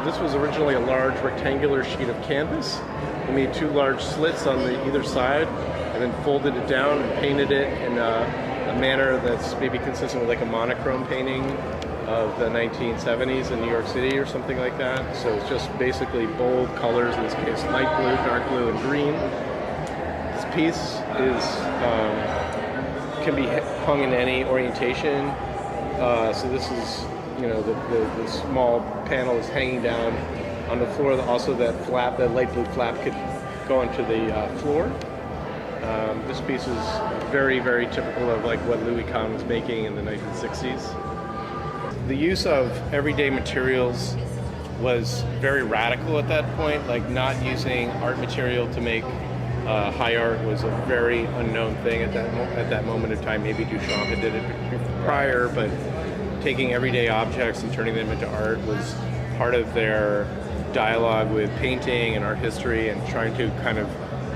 So this was originally a large rectangular sheet of canvas. We made two large slits on either side and then folded it down and painted it in a manner that's maybe consistent with like a monochrome painting of the 1970s in New York City or something like that. So it's just basically bold colors, in this case light blue, dark blue, and green. This piece can be hung in any orientation. So this is, the small panel is hanging down on the floor. Also that flap, that light blue flap, could go onto the floor. This piece is very, very typical of like what Louis Kahn was making in the 1960s. The use of everyday materials was very radical at that point. Like not using art material to make high art was a very unknown thing at that moment of time. Maybe Duchamp had did it prior, but taking everyday objects and turning them into art was part of their dialogue with painting and art history, and trying to kind of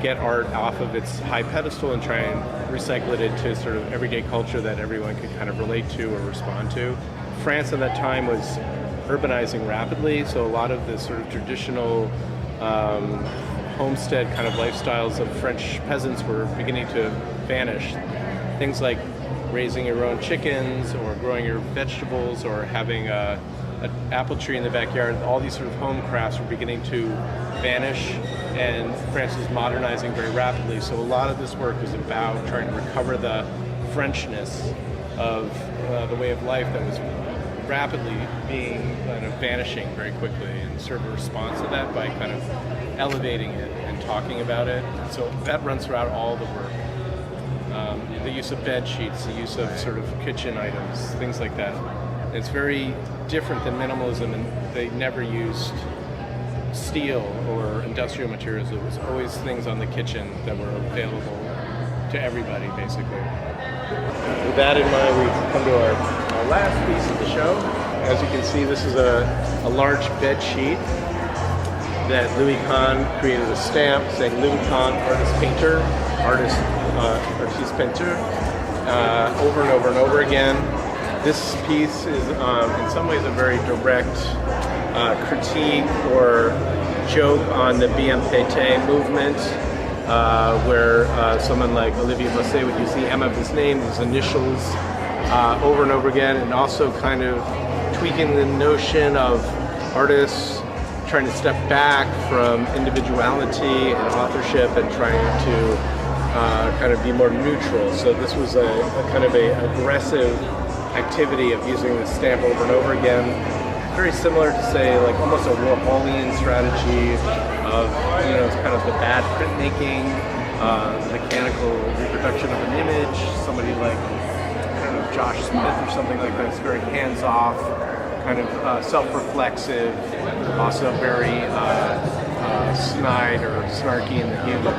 get art off of its high pedestal and try and recycle it into sort of everyday culture that everyone could kind of relate to or respond to. France at that time was urbanizing rapidly, so a lot of the sort of traditional homestead kind of lifestyles of French peasants were beginning to vanish. Things like raising your own chickens or growing your vegetables or having an apple tree in the backyard, all these sort of home crafts were beginning to vanish, and France was modernizing very rapidly. So a lot of this work was about trying to recover the Frenchness of the way of life that was rapidly being kind of vanishing very quickly, and sort of a response to that by kind of elevating it and talking about it. So that runs throughout all the work. The use of bed sheets, the use of sort of kitchen items, things like that. It's very different than minimalism, and they never used steel or industrial materials. It was always things on the kitchen that were available to everybody, basically. With that in mind, we've come to our last piece of the show. As you can see, this is a large bed sheet that Louis Kahn created a stamp saying Louis Kahn, artist painter, artiste peinture, over and over and over again. This piece is in some ways a very direct critique or joke on the BMPT movement, where someone like Olivier Bosset would use the M of his name, his initials, over and over again, and also kind of tweaking the notion of artists trying to step back from individuality and authorship and trying to kind of be more neutral. So this was a kind of a aggressive activity of using the stamp over and over again. Very similar to, say, like almost a Warholian strategy of, it's kind of the bad printmaking, mechanical reproduction of an image. Somebody like, Josh Smith or something like that. It's very hands-off, kind of self-reflexive, also very snide or snarky in the humor.